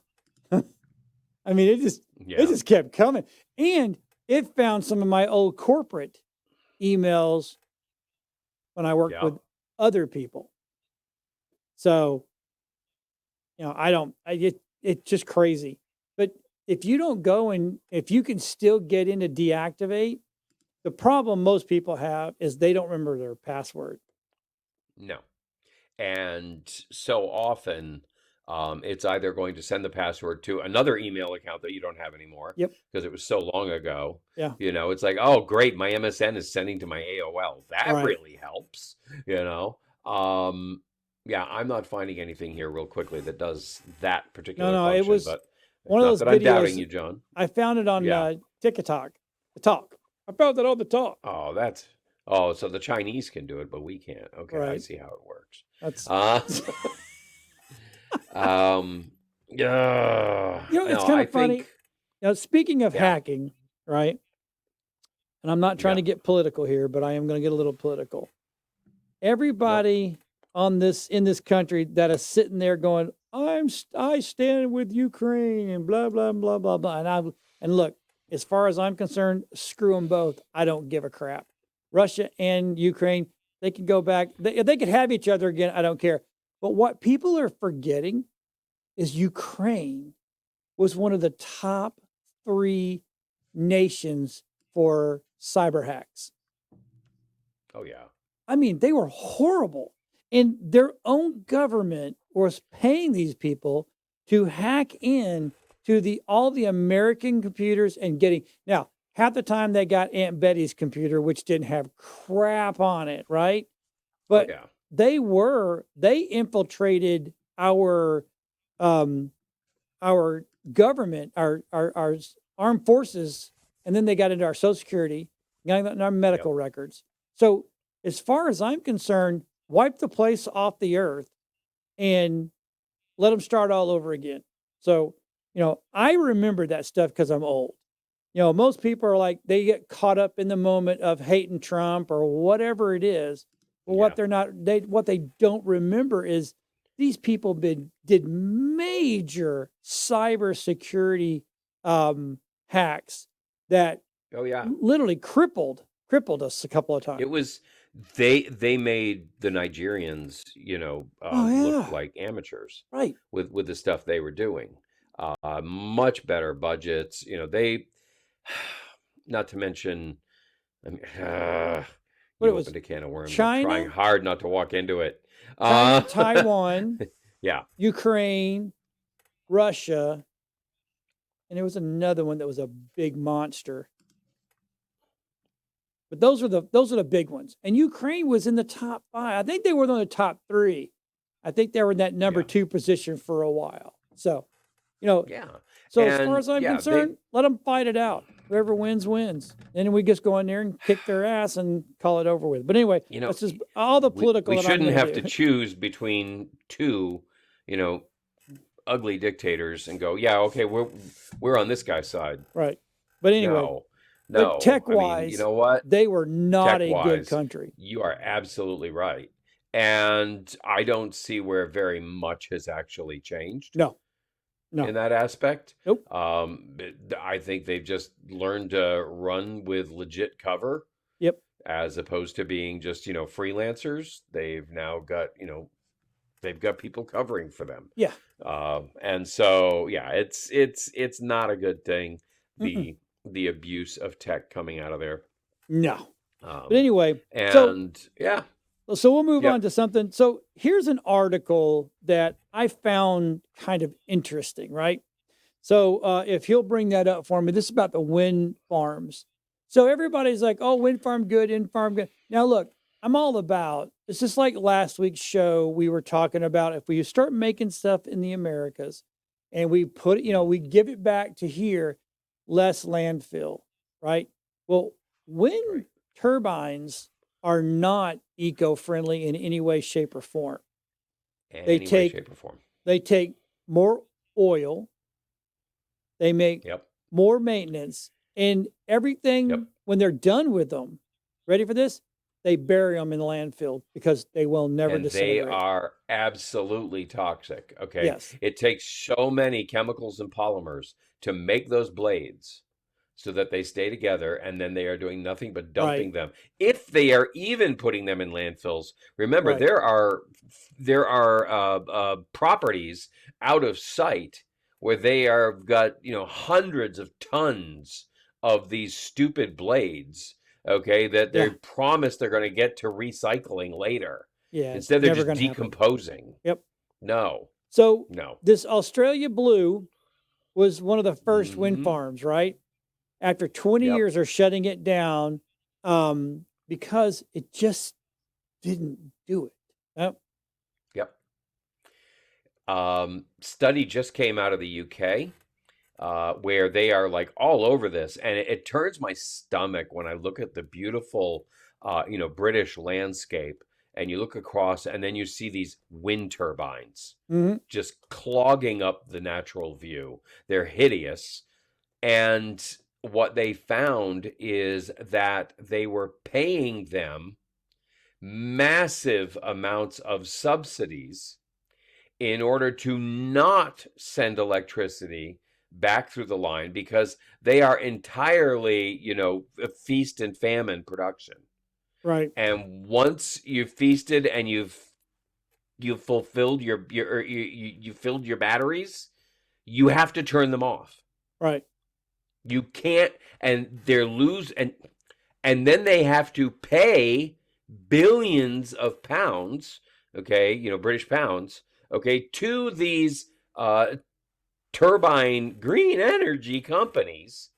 S1: I mean, it just kept coming. And it found some of my old corporate emails when I worked with other people. So, it's just crazy. But if you don't go and if you can still get in to deactivate, the problem most people have is they don't remember their password.
S2: No. And so often it's either going to send the password to another email account that you don't have anymore.
S1: Yep.
S2: Because it was so long ago.
S1: Yeah.
S2: It's like, oh, great, my MSN is sending to my AOL. That really helps, Yeah, I'm not finding anything here real quickly that does that particular function.
S1: It was
S2: but
S1: one of those
S2: that
S1: videos.
S2: I'm doubting you, John.
S1: I found it on TikTok. The talk. I found it on the talk.
S2: Oh, so the Chinese can do it, but we can't. Okay, I
S1: Right.
S2: see how it works.
S1: That's
S2: Yeah.
S1: it's kind of funny. Now, speaking of hacking, right? and I'm not trying to
S2: Yeah.
S1: get political here, but I am going to get a little political. Everybody in this country that is sitting there going, I stand with Ukraine and blah blah blah blah blah. And look, as far as I'm concerned, screw them both. I don't give a crap. Russia and Ukraine, they can go back. They could have each other again. I don't care. But what people are forgetting is Ukraine was one of the top 3 nations for cyber hacks.
S2: Oh yeah.
S1: I mean, they were horrible. And their own government was paying these people to hack in to all the American computers and getting now half the time they got Aunt Betty's computer, which didn't have crap on it, right?
S2: Oh
S1: But
S2: yeah.
S1: they infiltrated um our government, our armed forces, and then they got into our Social Security, got into our medical records. So as far as I'm concerned, wipe the place off the earth and let them start all over again. So, I remember that stuff because I'm old. Most people are like, they get caught up in the moment of hating Trump or whatever it is. But what they don't remember is these people did major cybersecurity hacks that
S2: Oh yeah.
S1: literally crippled us a couple of times.
S2: It was they made the Nigerians,
S1: Oh yeah,
S2: look like amateurs
S1: right.
S2: with the stuff they were doing. Much better budgets. They, not to mention, I mean,
S1: What it
S2: you
S1: was,
S2: opened a can of worms. I'm trying
S1: China,
S2: hard not to walk into it.
S1: China, Taiwan,
S2: Yeah.
S1: Ukraine, Russia, and there was another one that was a big monster. But those are the big ones. And Ukraine was in the top 5. I think they were in the top 3. I think they were in that number 2 position for a while. So,
S2: Yeah.
S1: so as far as I'm concerned, let them fight it out. Whoever wins, wins. And we just go in there and kick their ass and call it over with. But anyway, that's just all the political.
S2: We
S1: that I'm
S2: shouldn't
S1: gonna
S2: have
S1: do.
S2: to choose between 2, ugly dictators and go, yeah, okay, we're on this guy's side.
S1: Right. But anyway,
S2: No.
S1: but tech
S2: I mean,
S1: wise,
S2: you know what?
S1: they were not a good
S2: Tech-wise,
S1: country.
S2: You are absolutely right. And I don't see where very much has actually changed
S1: No.
S2: in that aspect.
S1: Nope.
S2: I think they've just learned to run with legit cover.
S1: Yep.
S2: As opposed to being just, freelancers. They've now got, they've got people covering for them.
S1: Yeah.
S2: And so, yeah, it's not a good thing. The abuse of tech coming out of there.
S1: No. But anyway,
S2: so
S1: we'll move on to something. So here's an article that I found kind of interesting, right? So if he'll bring that up for me, this is about the wind farms. So everybody's like, oh, wind farm good, wind farm good. Now look, I'm all about, it's just like last week's show, we were talking about if we start making stuff in the Americas and we put, we give it back to here, less landfill, right? Well, wind turbines are not eco-friendly in any way, shape, or form. They take more oil. They make more maintenance and everything. When they're done with them, ready for this? They bury them in the landfill because they will never disintegrate.
S2: They are absolutely toxic. Okay.
S1: Yes.
S2: It takes so many chemicals and polymers to make those blades so that they stay together, and then they are doing nothing but dumping them. If they are even putting them in landfills, remember there are properties out of sight where they are got hundreds of tons of these stupid blades. Okay, that they promise they're going to get to recycling later.
S1: Yeah,
S2: instead they're just decomposing.
S1: Happen. Yep.
S2: No.
S1: So this Australia Blue was one of the first wind farms, right? After 20 years, they're shutting it down because it just didn't do it.
S2: Study just came out of the UK. Where they are like all over this, and it turns my stomach when I look at the beautiful, British landscape, and you look across, and then you see these wind turbines just clogging up the natural view. They're hideous, and what they found is that they were paying them massive amounts of subsidies in order to not send electricity back through the line, because they are entirely, a feast and famine production.
S1: Right.
S2: And once you've feasted and you've fulfilled you filled your batteries, you have to turn them off.
S1: Right.
S2: You can't, and and then they have to pay billions of pounds, okay, British pounds, okay, to these turbine green energy companies,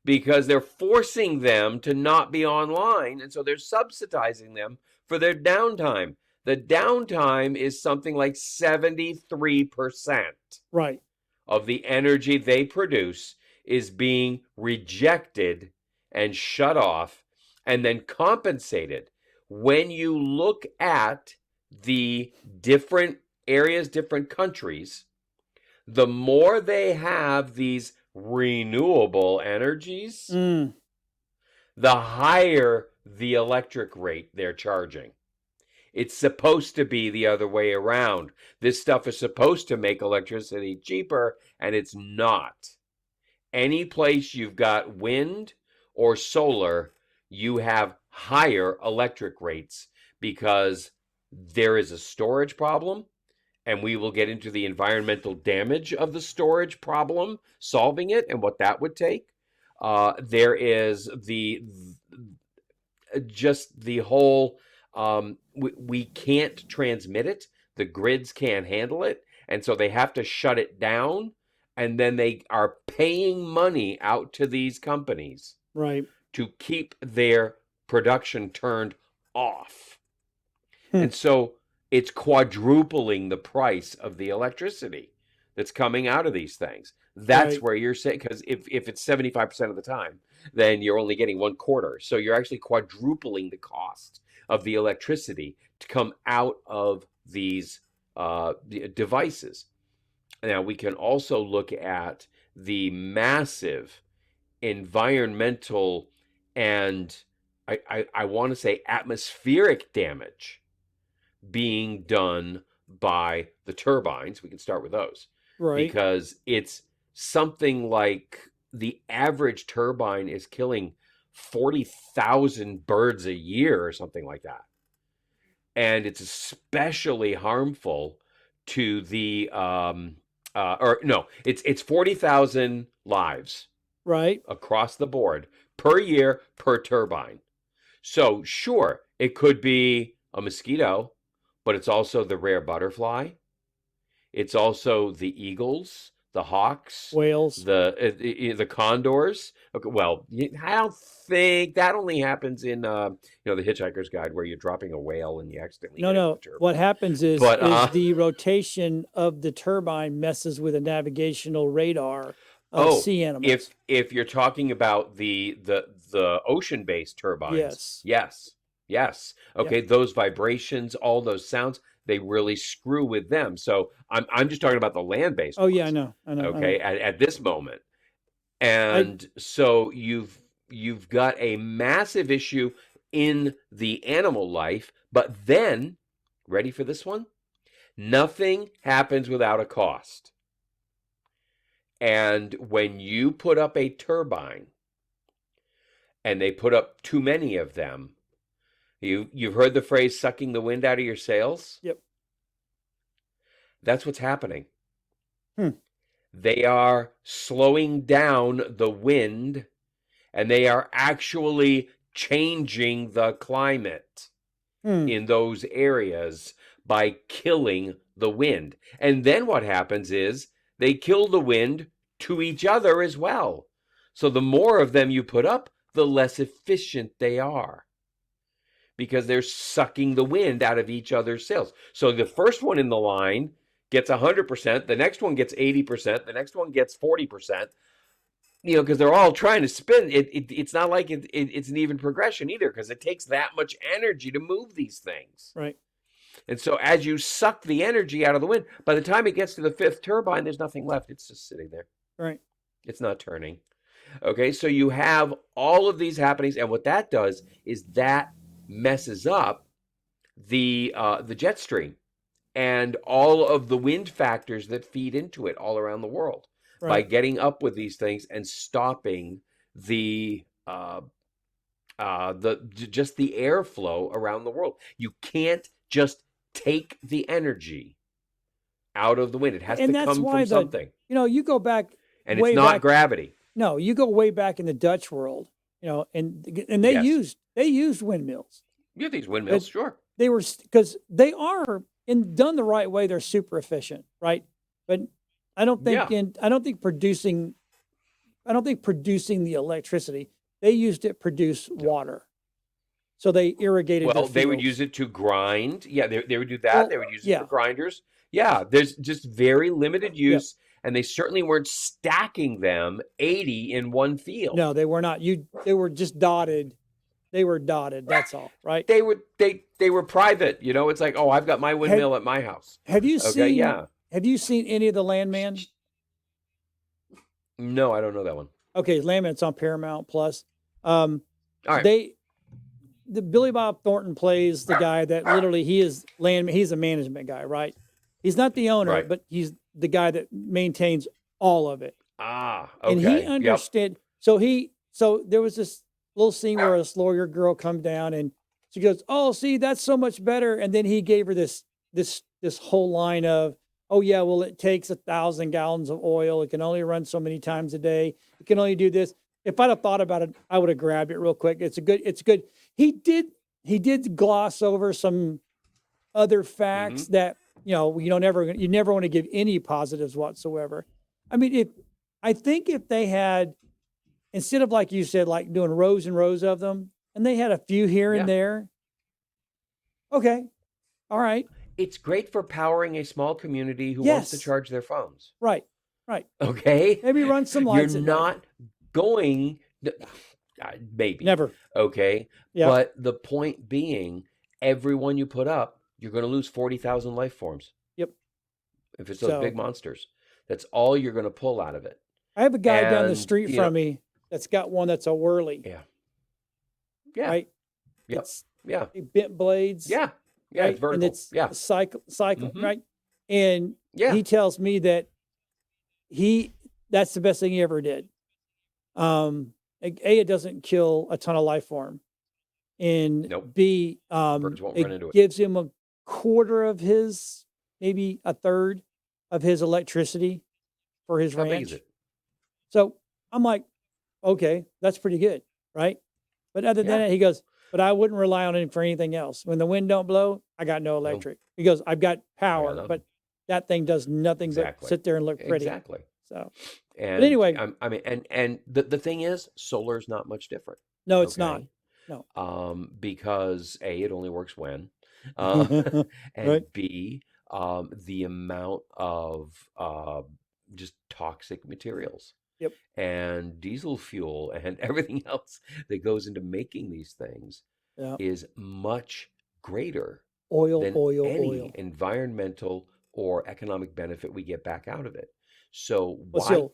S2: because they're forcing them to not be online, and so they're subsidizing them for their downtime. The downtime is something like 73%.
S1: Right.
S2: Of the energy they produce is being rejected and shut off and then compensated. When you look at the different areas, different countries, the more they have these renewable energies, the higher the electric rate they're charging. It's supposed to be the other way around. This stuff is supposed to make electricity cheaper, and it's not. Any place you've got wind or solar, you have higher electric rates because there is a storage problem, and we will get into the environmental damage of the storage problem, solving it and what that would take. There is just the whole, we can't transmit it. The grids can't handle it. And so they have to shut it down. And then they are paying money out to these companies,
S1: right,
S2: to keep their production turned off. And so it's quadrupling the price of the electricity that's coming out of these things. That's where you're saying, because if it's 75% of the time, then you're only getting 1/4. So you're actually quadrupling the cost of the electricity to come out of these devices. Now, we can also look at the massive environmental and I want to say atmospheric damage being done by the turbines. We can start with those.
S1: Right.
S2: Because it's something like the average turbine is killing 40,000 birds a year or something like that. And it's especially harmful to the it's 40,000 lives,
S1: right,
S2: across the board per year per turbine. So sure, it could be a mosquito, but it's also the rare butterfly. It's also the eagles, the hawks,
S1: whales,
S2: the condors. Okay, well, I don't think that only happens in the Hitchhiker's Guide, where you're dropping a whale and you accidentally hit
S1: no.
S2: the turbine.
S1: What happens is the rotation of the turbine messes with a navigational radar of sea animals.
S2: If you're talking about the ocean-based turbines, yes. Okay, those vibrations, all those sounds, they really screw with them. So I'm just talking about the land-based.
S1: Oh, yeah, I know.
S2: Okay, at this moment, and so you've got a massive issue in the animal life. But then, ready for this one? Nothing happens without a cost. And when you put up a turbine, and they put up too many of them, you've heard the phrase "sucking the wind out of your sails."
S1: Yep.
S2: That's what's happening. They are slowing down the wind, and they are actually changing the climate in those areas by killing the wind. And then what happens is they kill the wind to each other as well. So the more of them you put up, the less efficient they are, because they're sucking the wind out of each other's sails. So the first one in the line gets 100%, the next one gets 80%, the next one gets 40%, because they're all trying to spin. It's not like it's an even progression either, because it takes that much energy to move these things.
S1: Right.
S2: And so as you suck the energy out of the wind, by the time it gets to the fifth turbine, there's nothing left. It's just sitting there.
S1: Right.
S2: It's not turning. Okay, so you have all of these happenings, and what that does is that messes up the jet stream and all of the wind factors that feed into it all around the world by
S1: Right.
S2: getting up with these things and stopping just the airflow around the world. You can't just take the energy out of the wind. It has
S1: And
S2: to
S1: that's
S2: come
S1: why
S2: from something,
S1: you go back
S2: and it's
S1: way
S2: not
S1: back.
S2: gravity.
S1: No, you go way back in the Dutch world, and they
S2: Yes.
S1: used windmills.
S2: You have these windmills,
S1: But
S2: sure.
S1: they were because they are, and done the right way, they're super efficient, right? But I don't think
S2: Yeah.
S1: I don't think producing the electricity, they used it to produce water. So they irrigated their
S2: Well, they would use
S1: fields.
S2: it to grind. Yeah, they would do that.
S1: Well,
S2: They would use it for
S1: yeah,
S2: grinders. Yeah, there's just very limited
S1: yep.
S2: use, and they certainly weren't stacking them 80 in one field.
S1: No, they were not. They were just dotted. They were dotted. That's all, right?
S2: They were private. It's like, oh, I've got my
S1: Have
S2: windmill at my house.
S1: Have you
S2: Okay,
S1: seen
S2: yeah.
S1: Have you seen any of the Landman?
S2: No, I don't know that one.
S1: Okay, Landman. It's on Paramount Plus.
S2: All right.
S1: The Billy Bob Thornton plays the guy that literally he's a management guy, right? He's not the owner,
S2: Right.
S1: but he's the guy that maintains all of it.
S2: Ah,
S1: And
S2: okay.
S1: he
S2: Yep.
S1: understood. So there was this little scene where this lawyer girl come down and she goes, "Oh, see, that's so much better." And then he gave her this whole line of, "Oh yeah, well, it takes 1,000 gallons of oil. It can only run so many times a day. It can only do this." If I'd have thought about it, I would have grabbed it real quick. It's good. He did gloss over some other facts
S2: Mm-hmm.
S1: that, you never want to give any positives whatsoever. I mean, I think if they had, instead of, like you said, like doing rows and rows of them, and they had a few here and
S2: Yeah.
S1: there, okay, all right,
S2: It's great for powering a small community who wants to
S1: yes,
S2: charge their phones.
S1: right.
S2: Okay?
S1: Maybe run some
S2: You're
S1: lights at night.
S2: not going, maybe.
S1: Never.
S2: Okay?
S1: Yeah.
S2: But the point being, every one you put up, you're going to lose 40,000 life forms.
S1: Yep.
S2: If it's those big
S1: So
S2: monsters. That's all you're going to pull out of it.
S1: I have a guy down the
S2: And,
S1: street from me that's got one that's a whirly,
S2: yeah. Yeah.
S1: right?
S2: Yep.
S1: It's
S2: Yeah.
S1: bent blades,
S2: Yeah. Yeah.
S1: right?
S2: It's vertical.
S1: And it's
S2: Yeah.
S1: cycle,
S2: Mhm.
S1: right? And
S2: Yeah.
S1: he tells me that that's the best thing he ever did. It doesn't kill a ton of life form, and
S2: Nope.
S1: B,
S2: Birds won't run into it.
S1: gives him a quarter of his, maybe a third of his electricity for his
S2: How big is
S1: ranch.
S2: it?
S1: So I'm like, okay, that's pretty good, right? But other than
S2: Yeah.
S1: that, he goes, but I wouldn't rely on it for anything else. When the wind don't blow, I got no
S2: No.
S1: electric. He goes, I've got power,
S2: nothing.
S1: but that thing does nothing
S2: Exactly.
S1: but sit there and look pretty.
S2: Exactly.
S1: So,
S2: And
S1: but anyway,
S2: I mean, and the thing is, solar's not much different.
S1: no, it's not.
S2: Okay.
S1: No.
S2: Because A, it only works when, uh, and
S1: Right.
S2: B, the amount of just toxic materials
S1: Yep.
S2: and diesel fuel and everything else that goes into making these things
S1: Yeah.
S2: is much greater
S1: Oil,
S2: than
S1: oil,
S2: any
S1: oil.
S2: environmental or economic benefit we get back out of it. So
S1: Well, so,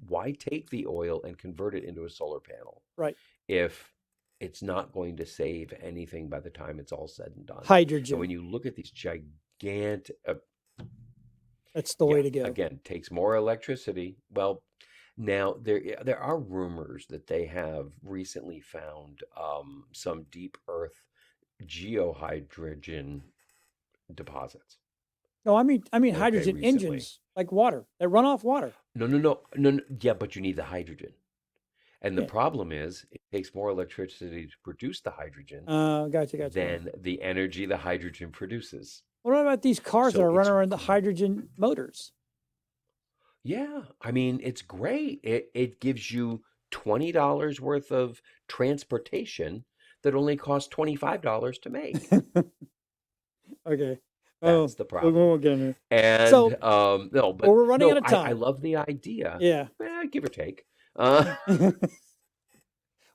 S2: why take the oil and convert it into a solar panel
S1: right.
S2: if it's not going to save anything by the time it's all said and done? And
S1: Hydrogen.
S2: when you look at these gigantic,
S1: That's the way
S2: yeah,
S1: to go.
S2: again, takes more electricity. Well, now there are rumors that they have recently found some deep earth geohydrogen deposits.
S1: No, I mean
S2: Okay,
S1: hydrogen
S2: recently.
S1: engines, like water, that run off water.
S2: No. Yeah, but you need the hydrogen. And the
S1: Yeah.
S2: problem is it takes more electricity to produce the hydrogen
S1: Gotcha.
S2: than the energy the hydrogen produces.
S1: What about these cars that
S2: So
S1: are running
S2: it's
S1: around the hydrogen motors?
S2: Yeah, I mean, it's great. It gives you $20 worth of transportation that only costs $25 to make.
S1: Okay. Oh,
S2: That's the
S1: we
S2: problem.
S1: won't get in
S2: And
S1: So,
S2: no, but
S1: well, we're running
S2: no,
S1: out of
S2: I
S1: time.
S2: love the idea.
S1: Yeah.
S2: Give or take. Uh,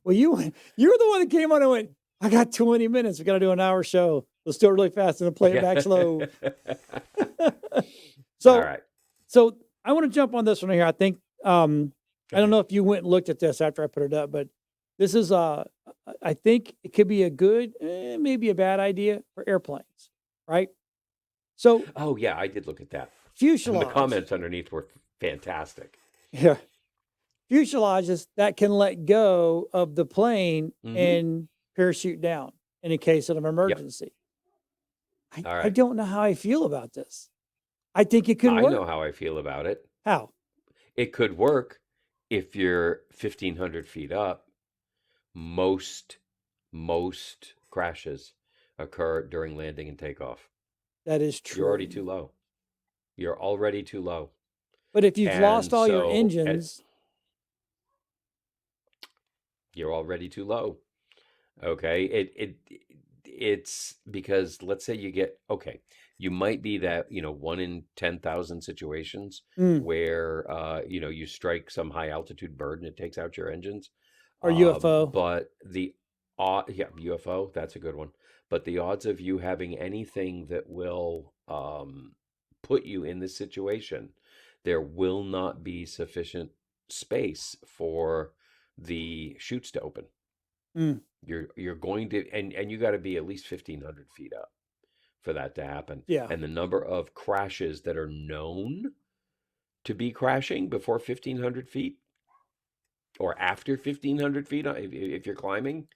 S1: Well, you were the one that came on and went, I got 20 minutes. We got to do an hour show. Let's do it really fast and then play it back slow.
S2: All
S1: So,
S2: right.
S1: so I want to jump on this one here. I think I don't know if you went and looked at this after I put it up, but this is I think it could be a good, maybe a bad idea for airplanes, right? So
S2: Oh yeah, I did look at that. And the
S1: fuselage,
S2: comments underneath were fantastic.
S1: yeah, fuselages that can let go of the plane
S2: Mm-hmm.
S1: and parachute down in case of an
S2: Yep.
S1: emergency.
S2: All
S1: I
S2: right.
S1: don't know how I feel about this. I think it could
S2: I
S1: work.
S2: know how I feel about it.
S1: How?
S2: It could work if you're 1,500 feet up. Most crashes occur during landing and takeoff.
S1: That is
S2: You're already
S1: true.
S2: too low. You're already too low.
S1: But if you've lost
S2: And
S1: all your
S2: so
S1: engines,
S2: you're already too low. Okay. It's because let's say you get, okay, you might be that, 1 in 10,000 situations
S1: mm,
S2: where, you strike some high altitude bird and it takes out your engines.
S1: or UFO,
S2: But yeah, UFO, that's a good one. But the odds of you having anything that will put you in this situation, there will not be sufficient space for the chutes to open.
S1: mm,
S2: You're going to, and you got to be at least 1,500 feet up for that to happen.
S1: yeah,
S2: And the number of crashes that are known to be crashing before 1,500 feet or after 1,500 feet, if you're climbing,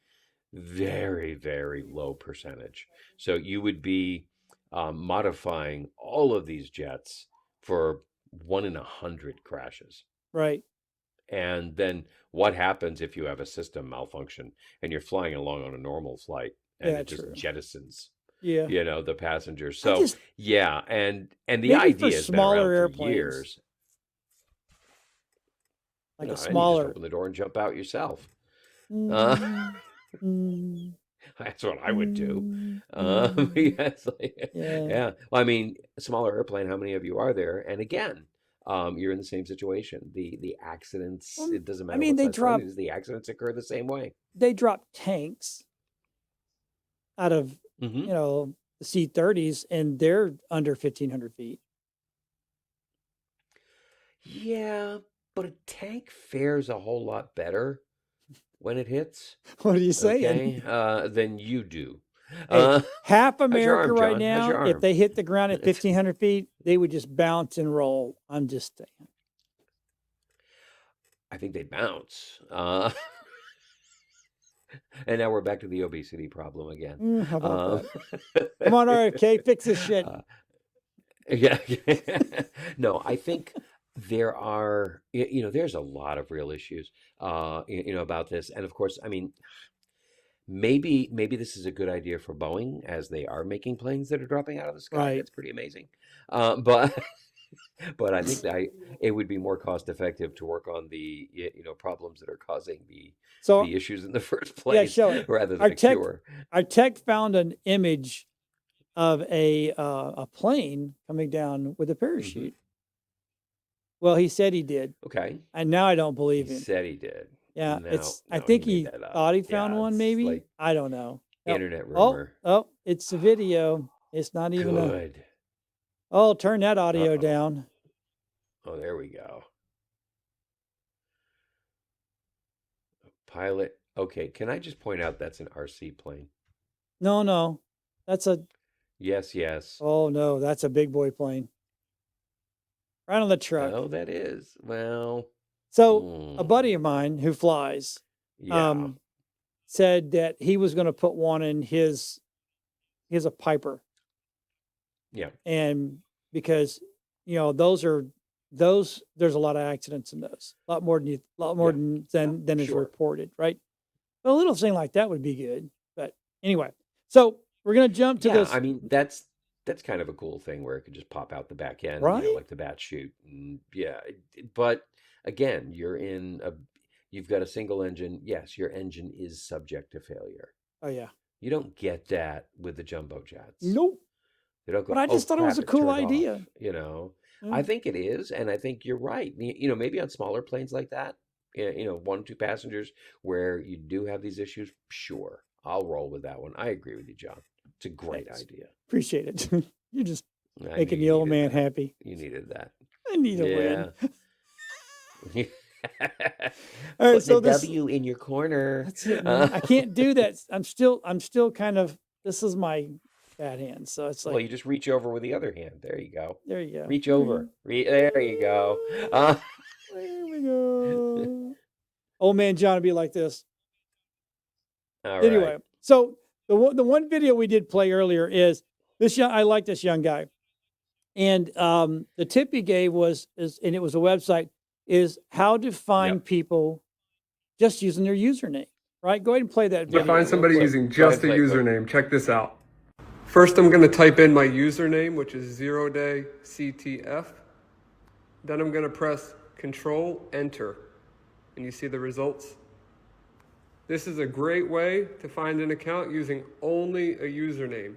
S2: very, very low percentage. So you would be modifying all of these jets for 1 in 100 crashes.
S1: right.
S2: And then what happens if you have a system malfunction and you're flying along on a normal flight and
S1: Yeah,
S2: it just
S1: true.
S2: jettisons,
S1: Yeah.
S2: the passengers?
S1: I
S2: So
S1: just
S2: yeah, and the
S1: maybe for
S2: idea has been around
S1: smaller
S2: for
S1: airplanes,
S2: years.
S1: like a
S2: And you just
S1: smaller.
S2: open the door and jump out yourself. Uh,
S1: Mm, mm,
S2: that's what I would do.
S1: mm,
S2: Yeah, it's like,
S1: yeah.
S2: yeah. Well, I mean, a smaller airplane. How many of you are there? And again, you're in the same situation. The accidents.
S1: Well,
S2: It doesn't
S1: I
S2: matter
S1: mean,
S2: what size plane it is. The accidents occur the same way.
S1: they drop tanks out of
S2: Hmm.
S1: the C-30s, and they're under 1,500 feet.
S2: Yeah, but a tank fares a whole lot better when it hits.
S1: What are you saying?
S2: Okay, than you do.
S1: Hey,
S2: Uh,
S1: half
S2: how's your
S1: America
S2: arm,
S1: right
S2: John? How's
S1: now,
S2: your
S1: if
S2: arm?
S1: they hit the ground at
S2: It's
S1: 1,500 feet, they would just bounce and roll. I'm just saying.
S2: I think they bounce. And now we're back to the obesity problem again.
S1: How about
S2: Um,
S1: that? Come on, RFK, fix this shit.
S2: yeah. No, I think there are, there's a lot of real issues, about this. And of course, I mean, maybe this is a good idea for Boeing as they are making planes that are dropping out of the sky.
S1: Right.
S2: That's pretty amazing. But but I think that it would be more cost effective to work on the problems that are causing the
S1: So,
S2: issues in the first
S1: yeah,
S2: place
S1: show it.
S2: rather than
S1: Our
S2: a
S1: tech,
S2: cure.
S1: our tech found an image of a plane coming down with a
S2: Hmm.
S1: parachute. Well, he said he did,
S2: Okay.
S1: and now I don't
S2: He
S1: believe him.
S2: said he did.
S1: Yeah,
S2: No,
S1: I
S2: no, he
S1: think
S2: made
S1: he
S2: that up.
S1: thought he found
S2: Yeah,
S1: one,
S2: it's
S1: maybe.
S2: like
S1: I don't know. Oh,
S2: internet
S1: oh,
S2: rumor.
S1: oh, it's a video. It's not even a.
S2: Good.
S1: Oh, turn that audio
S2: Uh-oh.
S1: down.
S2: Oh, there we go. Pilot. Okay, can I just point out that's an RC plane?
S1: No, that's a.
S2: Yes, yes.
S1: Oh no, that's a big boy plane. Right on the truck.
S2: Oh, that is. Well,
S1: So a buddy of mine who flies,
S2: yeah.
S1: said that he was going to put one in his. He has a Piper,
S2: Yeah.
S1: and because those there's a lot of accidents in those, a lot more
S2: Yeah.
S1: than is
S2: Sure.
S1: reported, right? But a little thing like that would be good. But anyway, so we're gonna jump to
S2: Yeah,
S1: this,
S2: I mean that's kind of a cool thing where it could just pop out the back end,
S1: right?
S2: like the bat chute. And yeah, but again, you've got a single engine. Yes, your engine is subject to failure.
S1: Oh yeah.
S2: You don't get that with the jumbo jets.
S1: Nope.
S2: They don't go,
S1: But I
S2: oh
S1: just thought it
S2: crap,
S1: was a
S2: it
S1: cool
S2: turned
S1: idea.
S2: off.
S1: Yeah.
S2: I think it is, and I think you're right. Maybe on smaller planes like that, 1, 2 passengers, where you do have these issues. Sure, I'll roll with that one. I agree with you, John. It's a great
S1: Thanks.
S2: idea.
S1: Appreciate it. You're just
S2: I knew
S1: making the
S2: you
S1: old
S2: needed
S1: man
S2: that.
S1: happy.
S2: You needed that.
S1: I need a win.
S2: Yeah.
S1: All right,
S2: Put
S1: so
S2: the
S1: this
S2: W in your corner.
S1: that's it, man. I can't do that. I'm still kind of, this is my bad hand. So it's
S2: Well,
S1: like,
S2: you just reach over with the other hand. There you go.
S1: there you go.
S2: Reach over. There you go.
S1: There we go. Old man John would be like this.
S2: All
S1: Anyway,
S2: right.
S1: so the one video we did play earlier is this young. I like this young guy, and the tip he gave and it was a website, is how to find
S2: Yep.
S1: people just using their username. Right? Go ahead and play that
S10: To
S1: video.
S10: find somebody
S2: Play.
S10: using
S2: Go
S10: just a
S2: ahead, play, play.
S10: username, check this out. First, I'm going to type in my username, which is 0day_CTF. Then I'm going to press Control Enter, and you see the results. This is a great way to find an account using only a username.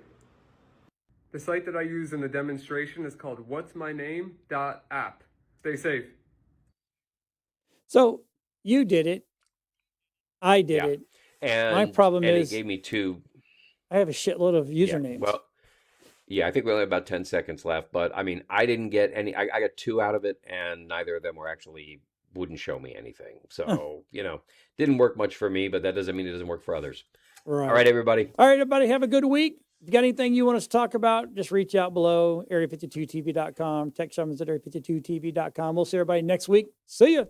S10: The site that I use in the demonstration is called whatsmyname.app. Stay safe.
S1: So you did it. I did
S2: Yeah.
S1: it.
S2: And
S1: My problem
S2: and
S1: is
S2: it gave me two.
S1: I have a shitload of
S2: Yeah,
S1: usernames.
S2: well, yeah, I think we only have about 10 seconds left, but I mean, I didn't get any. I got two out of it, and neither of them wouldn't show me anything. So, didn't work much for me, but that doesn't mean it doesn't work for others.
S1: Right.
S2: All right, everybody.
S1: All right, everybody, have a good week. If you got anything you want us to talk about, just reach out below, area52tv.com, Tech Shamans at area52tv.com. We'll see everybody next week. See ya.